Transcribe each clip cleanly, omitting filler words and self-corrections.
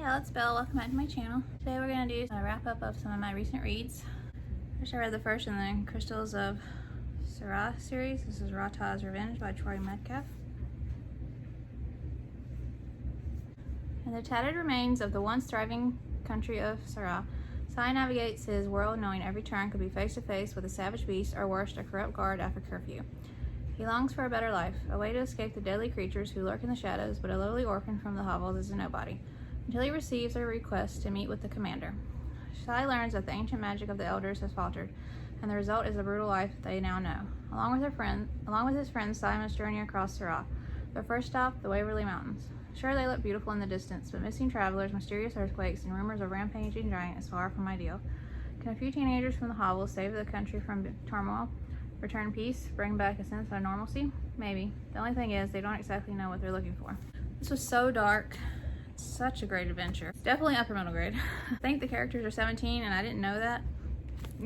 Payal, it's Belle. Welcome back to my channel. Today we're going to do a wrap up of some of my recent reads. First, I read the first in the Crystals of Sarah series. This is Rahta's Revenge by Troy Metcalf. In the tattered remains of the once thriving country of Sarah, Sai navigates his world knowing every turn could be face to face with a savage beast or worse, a corrupt guard after curfew. He longs for a better life, a way to escape the deadly creatures who lurk in the shadows, but a lowly orphan from the hovels is a nobody, until he receives a request to meet with the commander. Sai learns that the ancient magic of the elders has faltered, and the result is a brutal life they now know. Along with his friends, Sai must journey across Sarah. Their first stop, the Waverly Mountains. Sure, they look beautiful in the distance, but missing travelers, mysterious earthquakes, and rumors of rampaging giant is far from ideal. Can a few teenagers from the hovels save the country from turmoil, return peace, bring back a sense of normalcy? Maybe. The only thing is, they don't exactly know what they're looking for. This was so dark. Such a great adventure. Definitely upper middle grade. I think the characters are 17, and I didn't know that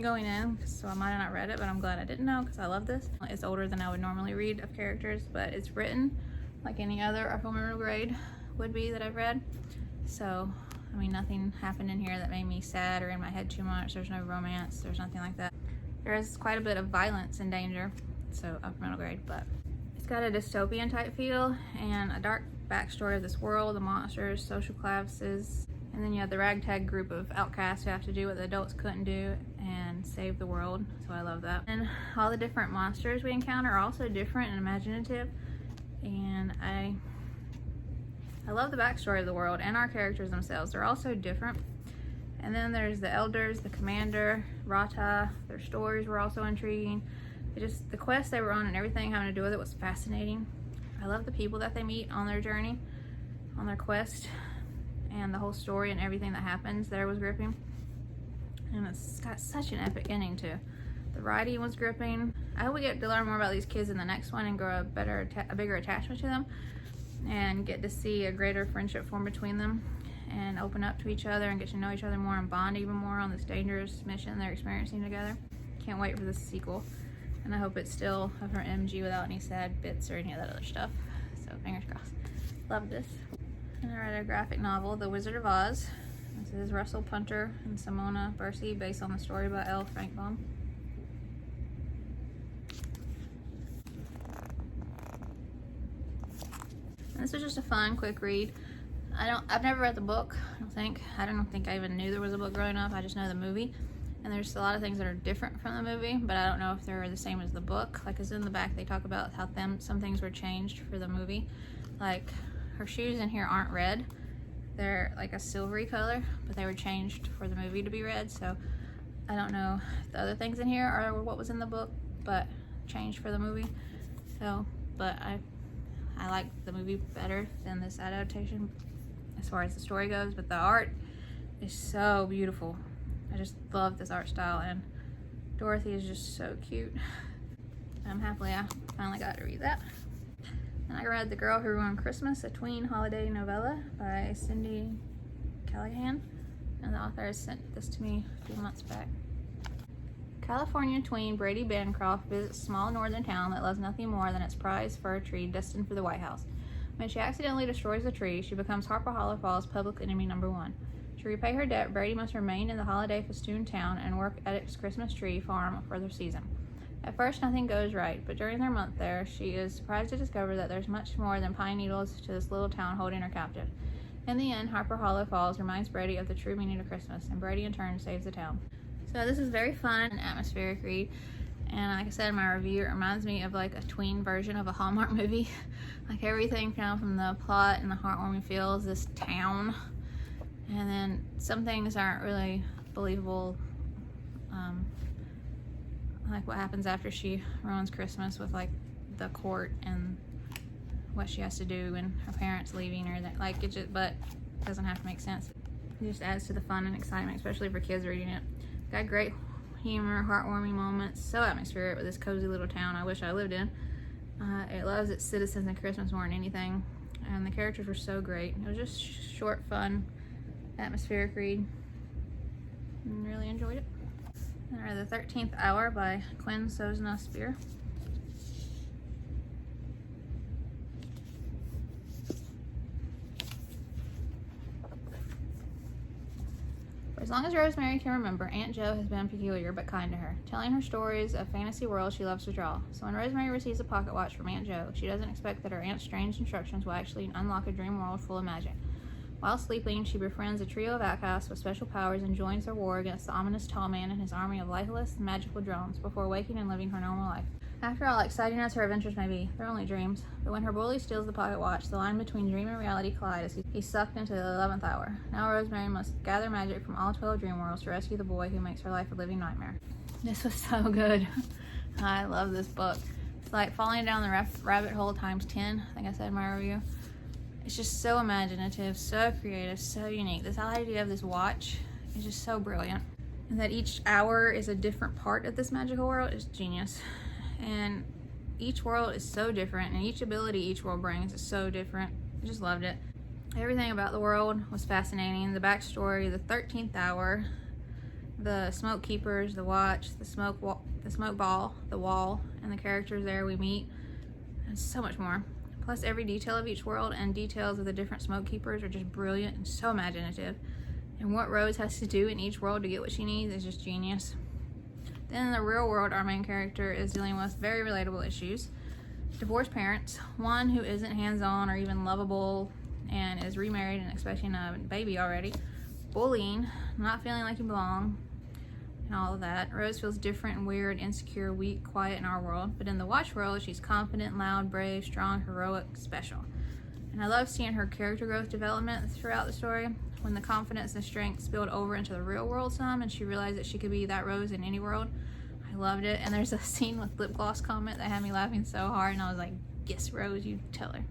going in, so I might have not read it, but I'm glad I didn't know because I love this. It's older than I would normally read of characters, but it's written like any other upper middle grade would be that I've read. So, I mean, nothing happened in here that made me sad or in my head too much. There's no romance. There's nothing like that. There is quite a bit of violence and danger, so upper middle grade, but it's got a dystopian type feel and a dark backstory of this world, the monsters, social classes, and then you have the ragtag group of outcasts who have to do what the adults couldn't do and save the world, so I love that. And all the different monsters we encounter are also different and imaginative, and I love the backstory of the world and our characters themselves. They're also different. And then there's the elders, the commander, Rahta. Their stories were also intriguing. The quest they were on and everything having to do with it was fascinating. I love the people that they meet on their journey, on their quest, and the whole story and everything that happens there was gripping. And it's got such an epic ending too. The writing was gripping. I hope we get to learn more about these kids in the next one and grow a bigger attachment to them and get to see a greater friendship form between them and open up to each other and get to know each other more and bond even more on this dangerous mission they're experiencing together. Can't wait for this sequel. And I hope it's still of her MG without any sad bits or any of that other stuff. So fingers crossed. Love this. And I read a graphic novel, The Wizard of Oz. This is Russell Punter and Simona Bursi, based on the story by L. Frank Baum. And this was just a fun, quick read. I've never read the book, I don't think I even knew there was a book growing up. I just know the movie. And there's a lot of things that are different from the movie, but I don't know if they're the same as the book. Like, as in the back, they talk about how some things were changed for the movie. Like, her shoes in here aren't red. They're like a silvery color, but they were changed for the movie to be red. So I don't know if the other things in here are what was in the book, but changed for the movie. So, but I like the movie better than this adaptation as far as the story goes, but the art is so beautiful. I just love this art style, and Dorothy is just so cute. I'm happy I finally got to read that. And I read The Girl Who Ruined Christmas, a tween holiday novella by Cindy Callaghan, and the author has sent this to me a few months back. California tween Brady Bancroft visits a small northern town that loves nothing more than its prized fir tree destined for the White House. When she accidentally destroys the tree, she becomes Harper Hollow Falls' public enemy #1. To repay her debt, Brady must remain in the holiday festooned town and work at its Christmas tree farm for the season. At first, nothing goes right, but during their month there, she is surprised to discover that there's much more than pine needles to this little town holding her captive. In the end, Harper Hollow Falls reminds Brady of the true meaning of Christmas, and Brady in turn saves the town. So this is very fun and atmospheric read, and like I said in my review, it reminds me of like a tween version of a Hallmark movie. Like everything from the plot and the heartwarming feels, this town, and then some things aren't really believable, like what happens after she ruins Christmas with like the court and what she has to do and her parents leaving her. Like, it just, but it doesn't have to make sense. It just adds to the fun and excitement, especially for kids reading it. Got great humor, heartwarming moments, so atmospheric with this cozy little town I wish I lived in. It loves its citizens and Christmas more than anything, and the characters were so great. It was just short, fun, atmospheric read, and really enjoyed it. And I read The 13th Hour by Quinn Sosna-Spear. For as long as Rosemary can remember, Aunt Jo has been peculiar but kind to her, telling her stories of fantasy worlds she loves to draw. So when Rosemary receives a pocket watch from Aunt Jo, she doesn't expect that her aunt's strange instructions will actually unlock a dream world full of magic. While sleeping, she befriends a trio of outcasts with special powers and joins their war against the ominous tall man and his army of lifeless, magical drones before waking and living her normal life. After all, exciting as her adventures may be, they're only dreams. But when her bully steals the pocket watch, the line between dream and reality collide as he's sucked into the 11th hour. Now Rosemary must gather magic from all 12 dream worlds to rescue the boy who makes her life a living nightmare. This was so good. I love this book. It's like falling down the rabbit hole times 10, I think I said in my review. It's just so imaginative, so creative, so unique. This idea of this watch is just so brilliant. And that each hour is a different part of this magical world is genius. And each world is so different, and each ability each world brings is so different. I just loved it. Everything about the world was fascinating. The backstory, the 13th hour, the smoke keepers, the watch, the smoke ball, the wall, and the characters there we meet, and so much more. Plus every detail of each world and details of the different smoke keepers are just brilliant and so imaginative. And what Rose has to do in each world to get what she needs is just genius. Then in the real world, our main character is dealing with very relatable issues. Divorced parents, one who isn't hands-on or even lovable and is remarried and expecting a baby already. Bullying, not feeling like you belong, and all of that. Rose feels different and weird, insecure, weak, quiet in our world. But in the watch world, she's confident, loud, brave, strong, heroic, special. And I love seeing her character growth development throughout the story. When the confidence and strength spilled over into the real world some and she realized that she could be that Rose in any world. I loved it. And there's a scene with lip gloss comment that had me laughing so hard, and I was like, yes, Rose, you tell her.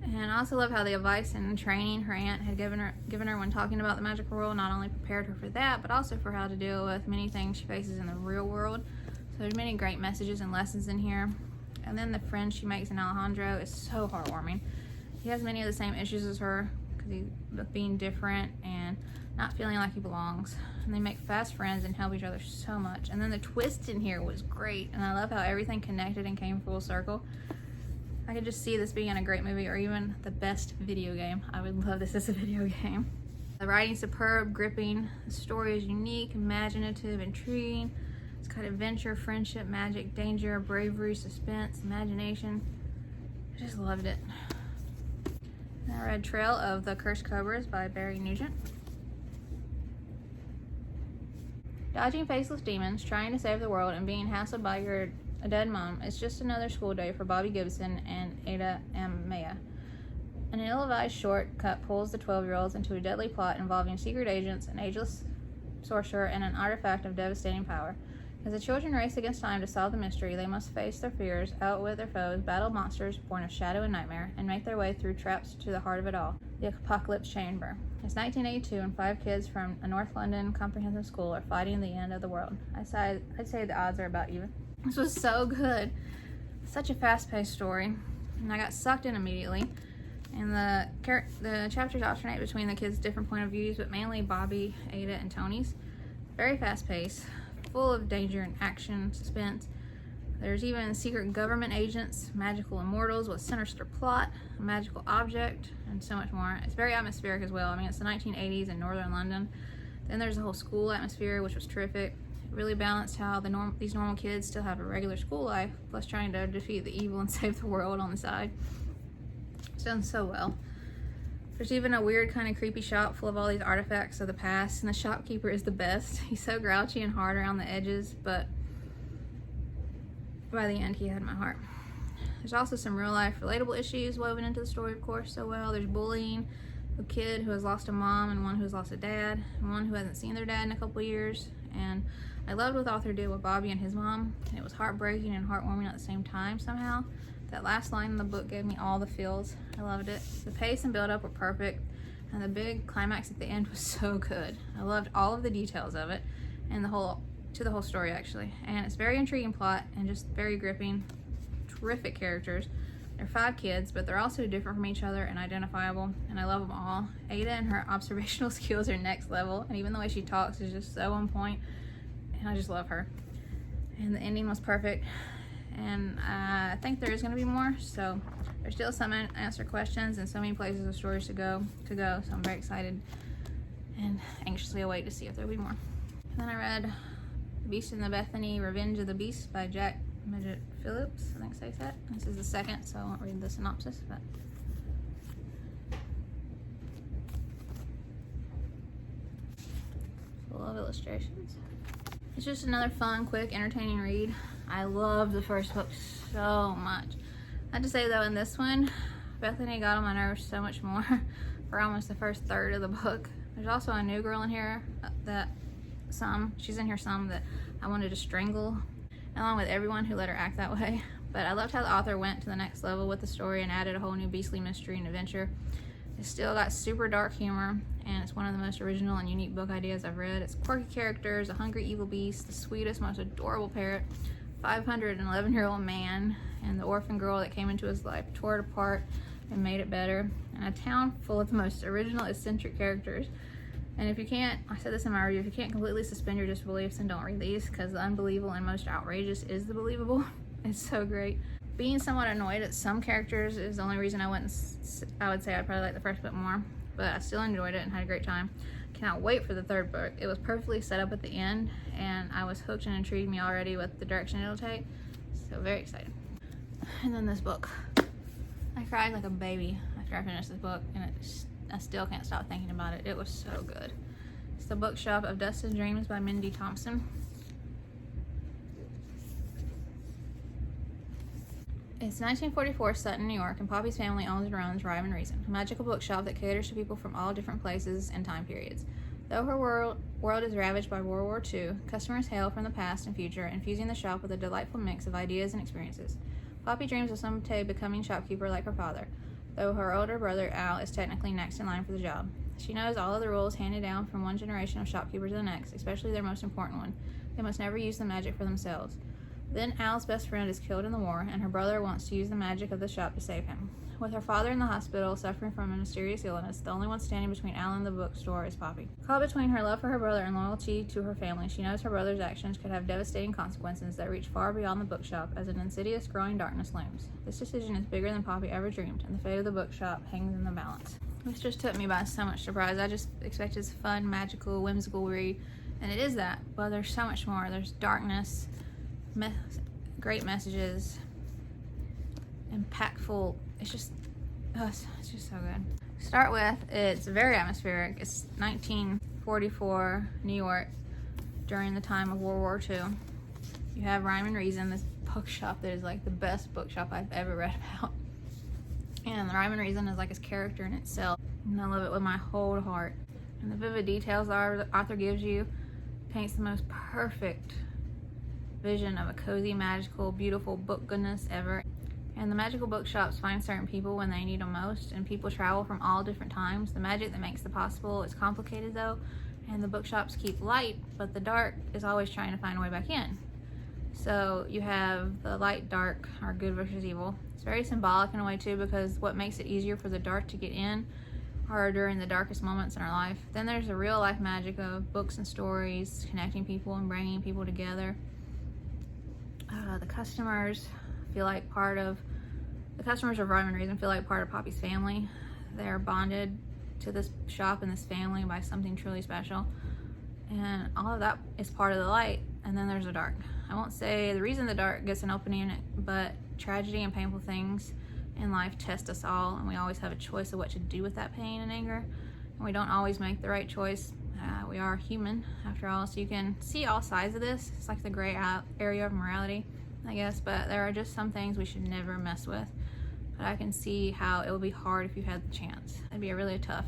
And I also love how the advice and training her aunt had given her when talking about the magical world not only prepared her for that, but also for how to deal with many things she faces in the real world. So there's many great messages and lessons in here. And then the friend she makes in Alejandro is so heartwarming. He has many of the same issues as her, with being different and not feeling like he belongs. And they make fast friends and help each other so much. And then the twist in here was great, and I love how everything connected and came full circle. I could just see this being a great movie or even the best video game. I would love this as a video game. The writing's superb, gripping. The story is unique, imaginative, intriguing. It's got adventure, friendship, magic, danger, bravery, suspense, imagination. I just loved it. And I read Trail of the Cursed Cobras by Barry Nugent. Dodging faceless demons, trying to save the world, and being hassled by a dead mom is just another school day for Bobby Gibson and Ada M. Maya. An ill-advised shortcut pulls the 12-year-olds into a deadly plot involving secret agents, an ageless sorcerer, and an artifact of devastating power. As the children race against time to solve the mystery, they must face their fears, outwit their foes, battle monsters born of shadow and nightmare, and make their way through traps to the heart of it all, the Apocalypse Chamber. It's 1982, and 5 kids from a North London comprehensive school are fighting the end of the world. I'd say the odds are about even. This was so good. Such a fast-paced story, and I got sucked in immediately. And the chapters alternate between the kids' different point of views, but mainly Bobby, Ada, and Tony's. Very fast-paced, full of danger and action, suspense. There's even secret government agents, magical immortals with sinister plot, a magical object, and so much more. It's very atmospheric as well. I mean, it's the 1980s in northern London. Then there's the whole school atmosphere, which was terrific. It really balanced how these normal kids still have a regular school life, plus trying to defeat the evil and save the world on the side. It's done so well. There's even a weird kind of creepy shop full of all these artifacts of the past, and the shopkeeper is the best. He's so grouchy and hard around the edges, but by the end he had my heart. There's also some real life relatable issues woven into the story, of course, so well. There's bullying, a kid who has lost a mom and one who has lost a dad, and one who hasn't seen their dad in a couple years. And I loved what the author did with Bobby and his mom, and it was heartbreaking and heartwarming at the same time somehow. That last line in the book gave me all the feels. I loved it. The pace and build-up were perfect, and the big climax at the end was so good. I loved all of the details of it, and the whole story actually. And it's very intriguing plot and just very gripping. Terrific characters. They're 5 kids, but they're also different from each other and identifiable, and I love them all. Ada and her observational skills are next level, and even the way she talks is just so on point, and I just love her. And the ending was perfect, and I think there is going to be more, so there's still some unanswered questions and so many places of stories to go, so I'm very excited. and anxiously await to see if there'll be more. And then I read Beast and the Bethany, Revenge of the Beast by Meggitt-Phillips, I think says that. This is the second, so I won't read the synopsis, but full of illustrations. It's just another fun, quick, entertaining read. I love the first book so much. I have to say though, in this one, Bethany got on my nerves so much more for almost the first third of the book. There's also a new girl in here she's in here some that I wanted to strangle, along with everyone who let her act that way. But I loved how the author went to the next level with the story and added a whole new beastly mystery and adventure. It's still got super dark humor, and it's one of the most original and unique book ideas I've read. It's quirky characters, a hungry evil beast, the sweetest, most adorable parrot, 511-year-old man, and the orphan girl that came into his life, tore it apart and made it better, and a town full of the most original, eccentric characters. And if you can't, I said this in my review, if you can't completely suspend your disbeliefs, then don't read these, because the unbelievable and most outrageous is the believable. It's so great. Being somewhat annoyed at some characters is the only reason I would say I'd probably like the first book more, but I still enjoyed it and had a great time. Cannot wait for the third book. It was perfectly set up at the end, and I was hooked and intrigued me already with the direction it'll take. So very excited. And then this book. I cried like a baby after I finished this book, and I still can't stop thinking about it. It was so good. It's The Bookshop of Dust and Dreams by Mindy, Thompson. It's 1944 set in New York, and Poppy's family owns and runs Rhyme and Reason, a magical bookshop that caters to people from all different places and time periods. Though her world is ravaged by World War II, customers hail from the past and future, infusing the shop with a delightful mix of ideas and experiences. Poppy dreams of someday becoming shopkeeper like her father, though her older brother, Al, is technically next in line for the job. She knows all of the rules handed down from one generation of shopkeepers to the next, especially their most important one. They must never use the magic for themselves. Then Al's best friend is killed in the war, and her brother wants to use the magic of the shop to save him. With her father in the hospital suffering from a mysterious illness, the only one standing between Al and the bookstore is Poppy. Caught between her love for her brother and loyalty to her family, she knows her brother's actions could have devastating consequences that reach far beyond the bookshop as an insidious growing darkness looms. This decision is bigger than Poppy ever dreamed, and the fate of the bookshop hangs in the balance. This just took me by so much surprise. I just expected this fun, magical, whimsical read, and it is that, but there's so much more. There's darkness, great messages, impactful. It's just so good. Start with, it's very atmospheric. It's 1944 New York during the time of World War II. You have Rhyme and Reason, this bookshop that is like the best bookshop I've ever read about. And the Rhyme and Reason is like his character in itself, and I love it with my whole heart. And the vivid details the author gives you paints the most perfect vision of a cozy, magical, beautiful book goodness ever. And the magical bookshops find certain people when they need them most, and people travel from all different times. The magic that makes the possible is complicated though, and the bookshops keep light, but the dark is always trying to find a way back in. So you have the light, dark, or good versus evil. It's very symbolic in a way too, because what makes it easier for the dark to get in are during the darkest moments in our life. Then there's the real life magic of books and stories, connecting people and bringing people together. The customers of Rhyme and Reason feel like part of Poppy's family. They're bonded to this shop and this family by something truly special. And all of that is part of the light. And then there's the dark. I won't say the reason the dark gets an opening in it, but tragedy and painful things in life test us all, and we always have a choice of what to do with that pain and anger. And we don't always make the right choice. We are human after all, so you can see all sides of this. It's like the gray area of morality, I guess, but there are just some things we should never mess with. But I can see how it would be hard if you had the chance. It'd be a really tough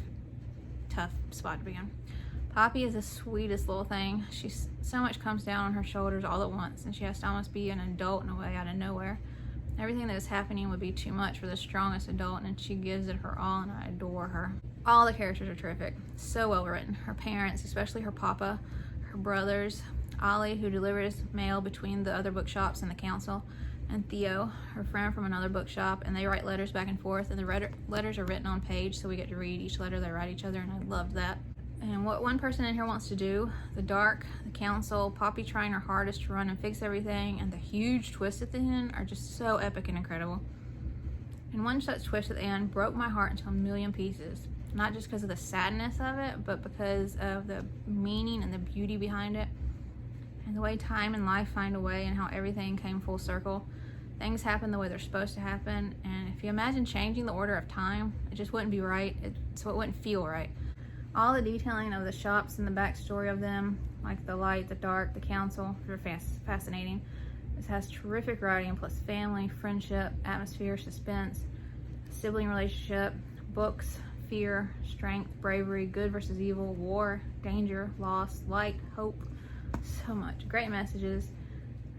spot to be in. Poppy is the sweetest little thing. So much comes down on her shoulders all at once, and she has to almost be an adult in a way out of nowhere. Everything that is happening would be too much for the strongest adult, and she gives it her all, and I adore her. All the characters are terrific. So well written. Her parents, especially her papa, her brothers, Ollie, who delivers mail between the other bookshops and the council, and Theo, her friend from another bookshop, and they write letters back and forth, and the letters are written on page, so we get to read each letter they write each other, and I love that. And what one person in here wants to do, the dark, the council, Poppy trying her hardest to run and fix everything, and the huge twist at the end are just so epic and incredible. And one such twist at the end broke my heart into a million pieces. not just because of the sadness of it, but because of the meaning and the beauty behind it, and the way time and life find a way, and how everything came full circle. Things happen the way they're supposed to happen, and if you imagine changing the order of time, it just wouldn't be right. So it wouldn't feel right. All the detailing of the shops and the backstory of them, like the light, the dark, the council, are fascinating. This has terrific writing, plus family, friendship, atmosphere, suspense, sibling relationship, books, fear, strength, bravery, good versus evil, war, danger, loss, light, hope. So much. Great messages.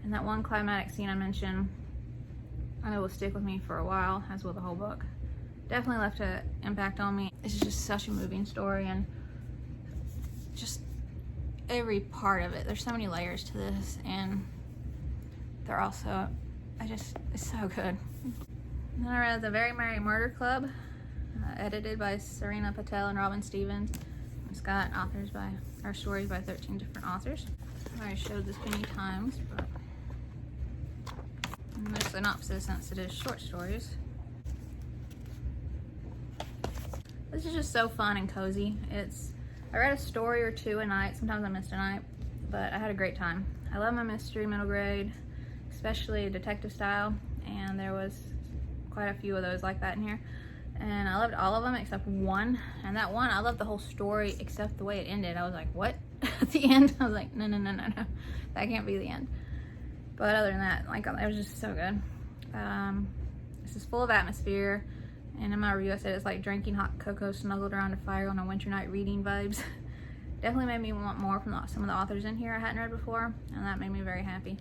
And that one climatic scene I mentioned, I know will stick with me for a while, as will the whole book. Definitely left an impact on me. This is just such a moving story, and just every part of it. There's so many layers to this, and they're also, it's so good. And then I read The Very Merry Murder Club, edited by Serena Patel and Robin Stevens. It's got stories by 13 different authors. I've already showed this many times, but there's a synopsis since it is short stories. This is just so fun and cozy. I read a story or two a night. Sometimes I missed a night, but I had a great time. I love my mystery middle grade, especially detective style, and there was quite a few of those like that in here. And I loved all of them except one. And that one, I loved the whole story except the way it ended. I was like, what? At the end, I was like, no. That can't be the end. But other than that, like, it was just so good. This is full of atmosphere. And in my review, I said it's like drinking hot cocoa snuggled around a fire on a winter night reading vibes. Definitely made me want more from some of the authors in here I hadn't read before. And that made me very happy.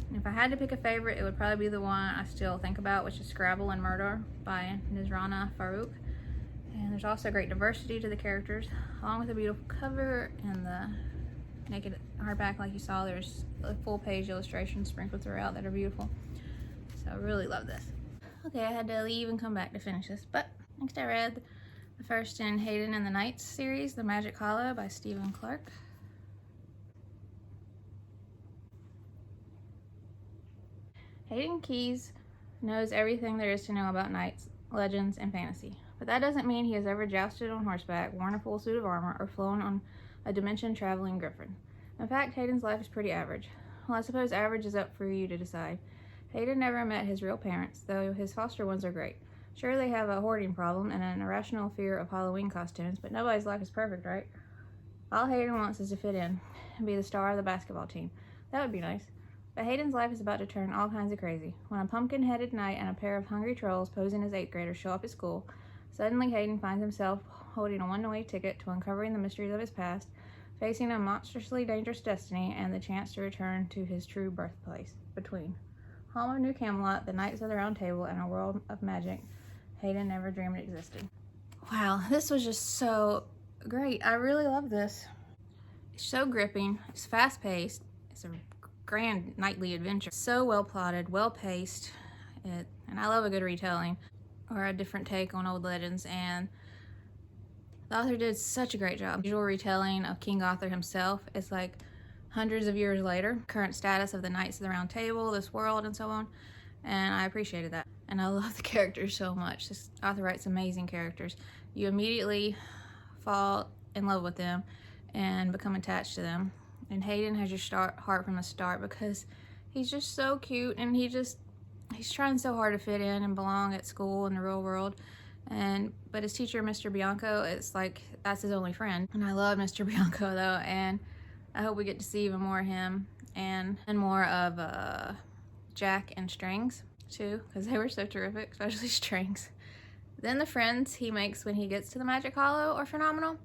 And if I had to pick a favorite, it would probably be the one I still think about, which is Scrabble and Murder by Nisrana Farouk. And there's also great diversity to the characters, along with a beautiful cover and the naked hardback like you saw. There's a full page illustrations sprinkled throughout that are beautiful. So I really love this. Okay, I had to leave and come back to finish this, but next I read the first in Hayden and the Knights series, The Magic Hollow by Stephen Clarke. Hayden Keyes knows everything there is to know about knights, legends, and fantasy, but that doesn't mean he has ever jousted on horseback, worn a full suit of armor, or flown on a dimension-traveling griffin. In fact, Hayden's life is pretty average. Well, I suppose average is up for you to decide. Hayden never met his real parents, though his foster ones are great. Sure, they have a hoarding problem and an irrational fear of Halloween costumes, but nobody's life is perfect, right? All Hayden wants is to fit in and be the star of the basketball team. That would be nice. But Hayden's life is about to turn all kinds of crazy. When a pumpkin-headed knight and a pair of hungry trolls posing as 8th graders show up at school, suddenly Hayden finds himself holding a one-way ticket to uncovering the mysteries of his past, facing a monstrously dangerous destiny, and the chance to return to his true birthplace. Between home of New Camelot, the Knights of the Round Table, and a world of magic Hayden never dreamed existed. Wow, this was just so great. I really love this. It's so gripping. It's fast-paced. It's a grand nightly adventure. So well plotted, well paced, and I love a good retelling or a different take on old legends, and the author did such a great job. Visual retelling of King Arthur himself. It's like hundreds of years later, current status of the Knights of the Round Table, this world, and so on, and I appreciated that. And I love the characters so much. This author writes amazing characters. You immediately fall in love with them and become attached to them. And Hayden has your heart from the start because he's just so cute, and he's trying so hard to fit in and belong at school in the real world. But his teacher, Mr. Bianco, it's like that's his only friend. And I love Mr. Bianco though, and I hope we get to see even more of him and more of Jack and Strings too, because they were so terrific, especially Strings. Then the friends he makes when he gets to the Magic Hollow are phenomenal.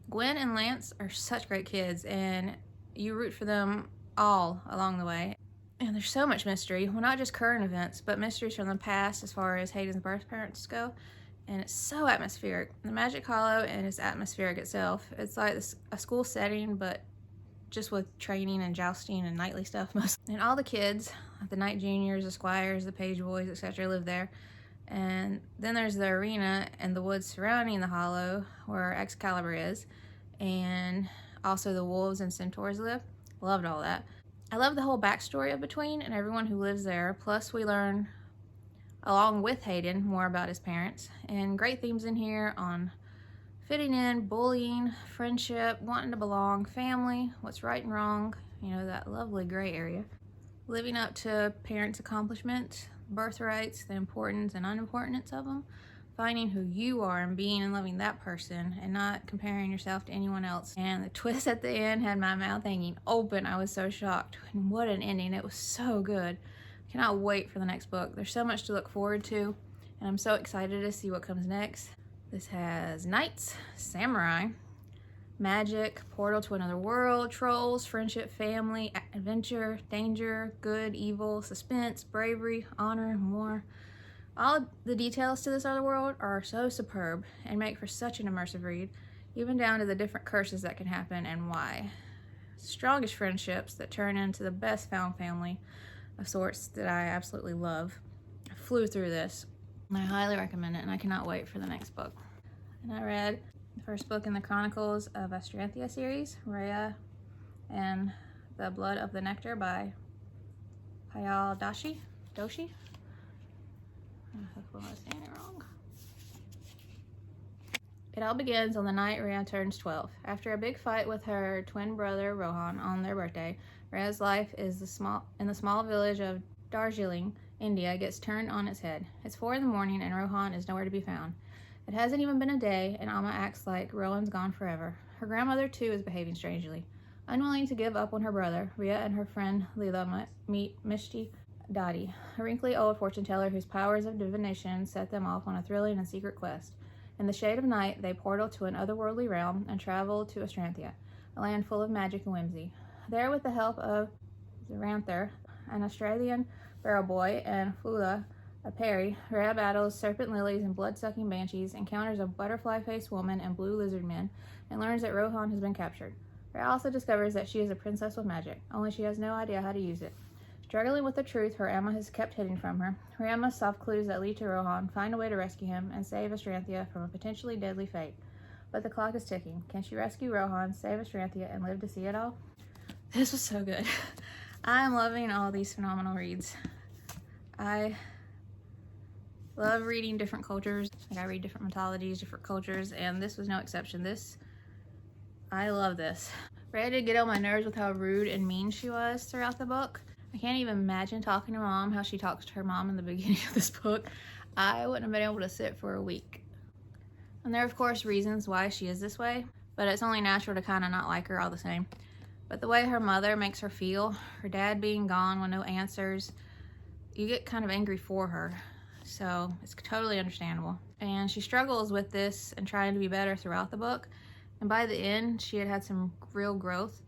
Gwen and Lance are such great kids, and you root for them all along the way. And there's so much mystery. Well, not just current events, but mysteries from the past as far as Hayden's birth parents go. And it's so atmospheric. The Magic Hollow and its atmospheric itself. It's like a school setting, but just with training and jousting and knightly stuff mostly. And all the kids, the Knight Juniors, the Squires, the Page Boys, etc. live there. And then there's the arena and the woods surrounding the Hollow where Excalibur is. And also the wolves and centaurs live. Loved all that. I love the whole backstory of Between and everyone who lives there. Plus we learn, along with Hayden, more about his parents. And great themes in here on fitting in, bullying, friendship, wanting to belong, family, what's right and wrong, you know, that lovely gray area. Living up to parents' accomplishments, birthrights, the importance and unimportance of them, finding who you are and being and loving that person and not comparing yourself to anyone else. And the twist at the end had my mouth hanging open. I was so shocked. And what an ending. It was so good. Cannot wait for the next book. There's so much to look forward to, and I'm so excited to see what comes next. This has knights, samurai, magic, portal to another world, trolls, friendship, family, adventure, danger, good, evil, suspense, bravery, honor, and more. All of the details to this other world are so superb and make for such an immersive read, even down to the different curses that can happen and why. Strongest friendships that turn into the best found family of sorts that I absolutely love. I flew through this, and I highly recommend it, and I cannot wait for the next book. And I read the first book in the Chronicles of Astranthia series, Rahta and the Blood of the Nectar by Payal Doshi. Hopefully I'm not saying it wrong. It all begins on the night Rahta turns 12. After a big fight with her twin brother Rohan on their birthday, Rahta's life in the small village of Darjeeling, India, gets turned on its head. It's 4 in the morning and Rohan is nowhere to be found. It hasn't even been a day, and Amma acts like Rohan's gone forever. Her grandmother, too, is behaving strangely. Unwilling to give up on her brother, Rahta and her friend Leela meet Mishti Dadi, a wrinkly old fortune teller whose powers of divination set them off on a thrilling and secret quest. In the shade of night, they portal to an otherworldly realm and travel to Astranthia, a land full of magic and whimsy. There, with the help of Xanther, an Australian barrel boy, and Follath, a Peri, Rahta battles serpent lilies and blood-sucking banshees, encounters a butterfly-faced woman and blue lizard men, and learns that Rohan has been captured. Rahta also discovers that she is a princess with magic, only she has no idea how to use it. Struggling with the truth her Amma has kept hidden from her, Rahta must solve clues that lead to Rohan, find a way to rescue him, and save Astranthia from a potentially deadly fate. But the clock is ticking. Can she rescue Rohan, save Astranthia, and live to see it all? This was so good. I'm loving all these phenomenal reads. I love reading different cultures. Like, I read different mythologies, different cultures, and this was no exception. I love this. Rahta did get on my nerves with how rude and mean she was throughout the book. I can't even imagine talking to Mom how she talks to her mom in the beginning of this book. I wouldn't have been able to sit for a week. And there are, of course, reasons why she is this way, but it's only natural to kind of not like her all the same. But the way her mother makes her feel, her dad being gone with no answers, you get kind of angry for her. So it's totally understandable. And she struggles with this and trying to be better throughout the book. And by the end, she had some real growth.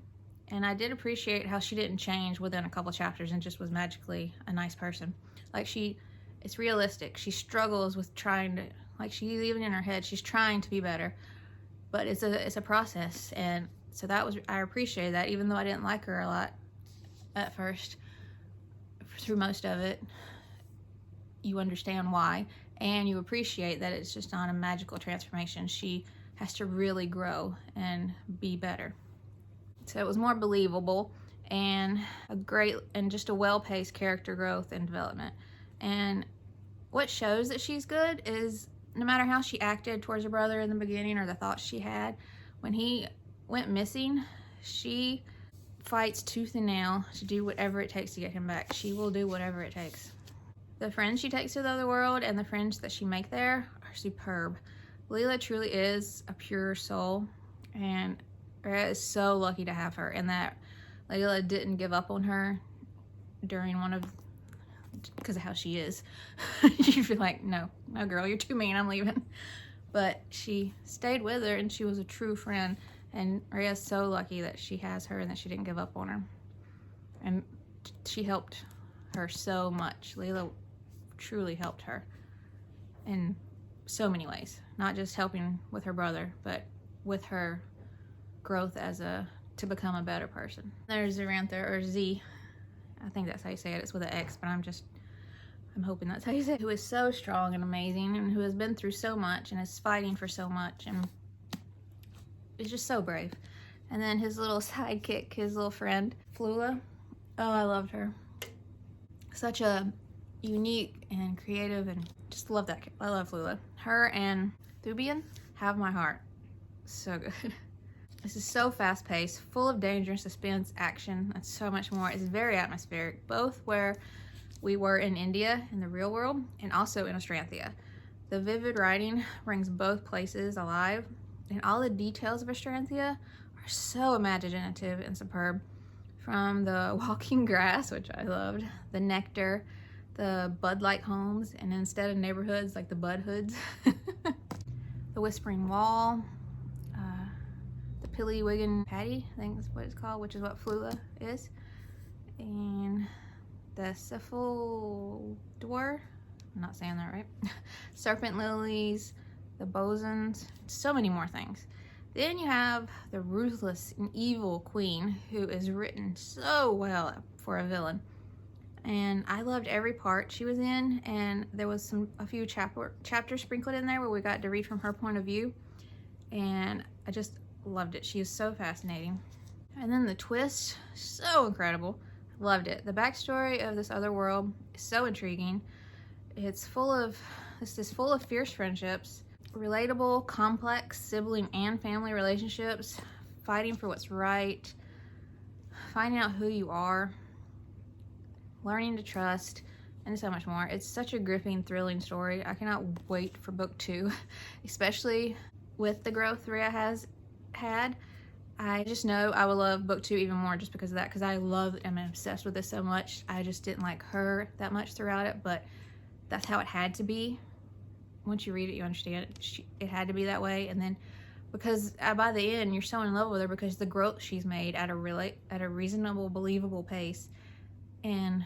And I did appreciate how she didn't change within a couple chapters and just was magically a nice person. Like, it's realistic. She struggles with trying to, like, she's even in her head, she's trying to be better. But it's a process. And so I appreciated that, even though I didn't like her a lot at first. Through most of it, you understand why. And you appreciate that it's just not a magical transformation. She has to really grow and be better. So it was more believable and just a well-paced character growth and development. And what shows that she's good is no matter how she acted towards her brother in the beginning or the thoughts she had, when he went missing, she fights tooth and nail to do whatever it takes to get him back. She will do whatever it takes. The friends she takes to the other world and the friends that she makes there are superb. Leela truly is a pure soul, and Rahta is so lucky to have her, and that Leela didn't give up on her because of how she is. She'd be like, no girl, you're too mean, I'm leaving. But she stayed with her, and she was a true friend, and Rahta's so lucky that she has her and that she didn't give up on her. And she helped her so much. Leela truly helped her in so many ways, not just helping with her brother, but with her growth to become a better person. There's Xanther, or Z, I think that's how you say it. It's with an X, but I'm hoping that's how you say it. Who is so strong and amazing, and who has been through so much and is fighting for so much, and is just so brave. And then his little sidekick, his little friend, Flula. Oh, I loved her. Such a unique and creative, and just love that. I love Flula. Her and Thubian have my heart. so good. This is so fast-paced, full of danger, suspense, action, and so much more. It's very atmospheric, both where we were in India, in the real world, and also in Ostranthia. The vivid writing brings both places alive, and all the details of Ostranthia are so imaginative and superb. From the walking grass, which I loved, the Nectar, the bud-like homes, and instead of neighborhoods, like the bud hoods. The whispering wall, the Pilly-Wiggin Patty, I think that's what it's called, which is what Flula is. And the Cephaldor, I'm not saying that right. Serpent lilies, the bosons, so many more things. Then you have the ruthless and evil queen, who is written so well for a villain. And I loved every part she was in, and there was a few chapters sprinkled in there where we got to read from her point of view, and I just loved it. She is so fascinating. And then the twist, so incredible. Loved it. The backstory of this other world is so intriguing. It's full of fierce friendships, relatable, complex sibling and family relationships, fighting for what's right, finding out who you are, learning to trust, and so much more. It's such a gripping, thrilling story. I cannot wait for book 2, especially with the growth Rhea has had. I just know I will love book 2 even more just because of that, because I'm obsessed with this so much. I just didn't like her that much throughout it, but that's how it had to be. Once you read it, you understand it. It had to be that way. And then because by the end, you're so in love with her because the growth she's made at a reasonable, believable pace. And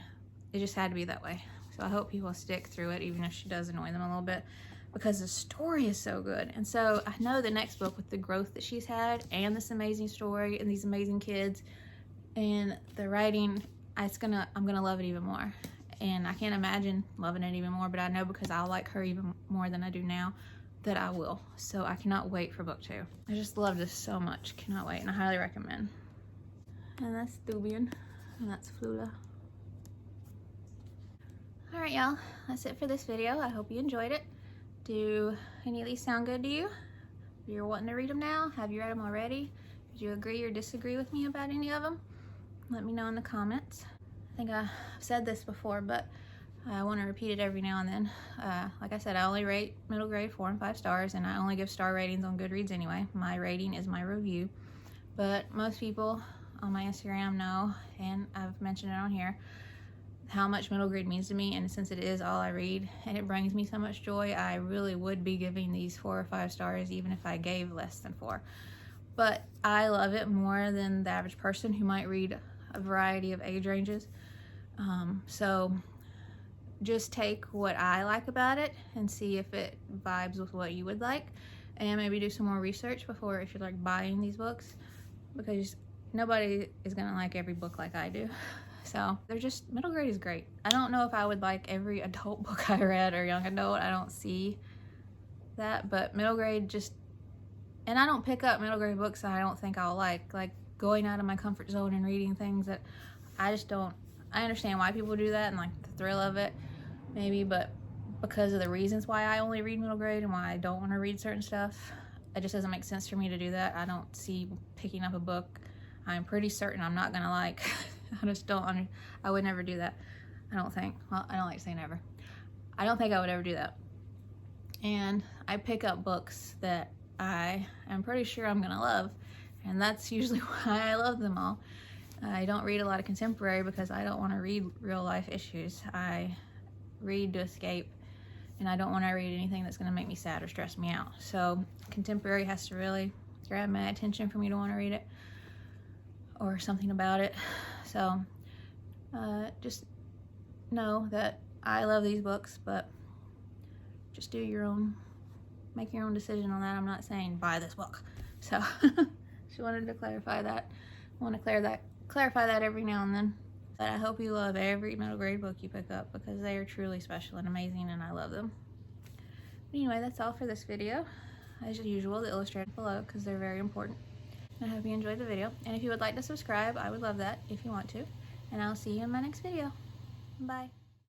it just had to be that way. So I hope people stick through it, even if she does annoy them a little bit, because the story is so good. And so I know the next book, with the growth that she's had and this amazing story and these amazing kids and the writing, I'm gonna love it even more. And I can't imagine loving it even more, but I know because I like her even more than I do now that I will. So I cannot wait for book 2. I just love this so much. Cannot wait, and I highly recommend. And that's Thubian, and that's Flula. Alright, y'all, that's it for this video. I hope you enjoyed it. Do any of these sound good to you? You're wanting to read them now? Have you read them already? Did you agree or disagree with me about any of them? Let me know in the comments. I think I've said this before, but I want to repeat it every now and then. Like I said, I only rate middle grade 4 and 5 stars, and I only give star ratings on Goodreads anyway. My rating is my review. But most people on my Instagram know, and I've mentioned it on here, how much middle grade means to me. And since it is all I read and it brings me so much joy, I really would be giving these 4 or 5 stars even if I gave less than 4. But I love it more than the average person who might read a variety of age ranges. So just take what I like about it and see if it vibes with what you would like, and maybe do some more research before, if you're like buying these books, because nobody is gonna like every book like I do. So they're just, middle grade is great. I don't know if I would like every adult book I read or young adult. I don't see that, but middle grade just, and I don't pick up middle grade books that I don't think I'll like going out of my comfort zone and reading things that I just don't. I understand why people do that and like the thrill of it, maybe, but because of the reasons why I only read middle grade and why I don't want to read certain stuff, it just doesn't make sense for me to do that. I don't see picking up a book I'm pretty certain I'm not gonna like. I just don't, I would never do that. I don't think, well, I don't like to say never. I don't think I would ever do that. And I pick up books that I am pretty sure I'm gonna love, and that's usually why I love them all. I don't read a lot of contemporary because I don't want to read real life issues. I read to escape, and I don't want to read anything that's going to make me sad or stress me out. So contemporary has to really grab my attention for me to want to read it, or something about it. So just know that I love these books, but just do your own, make your own decision on that. I'm not saying buy this book. So just wanted to clarify that. I want to clarify that every now and then. But I hope you love every middle grade book you pick up, because they are truly special and amazing, and I love them. But anyway, that's all for this video. As usual, the illustrators below, because they're very important. I hope you enjoyed the video, and if you would like to subscribe, I would love that if you want to. And I'll see you in my next video. Bye.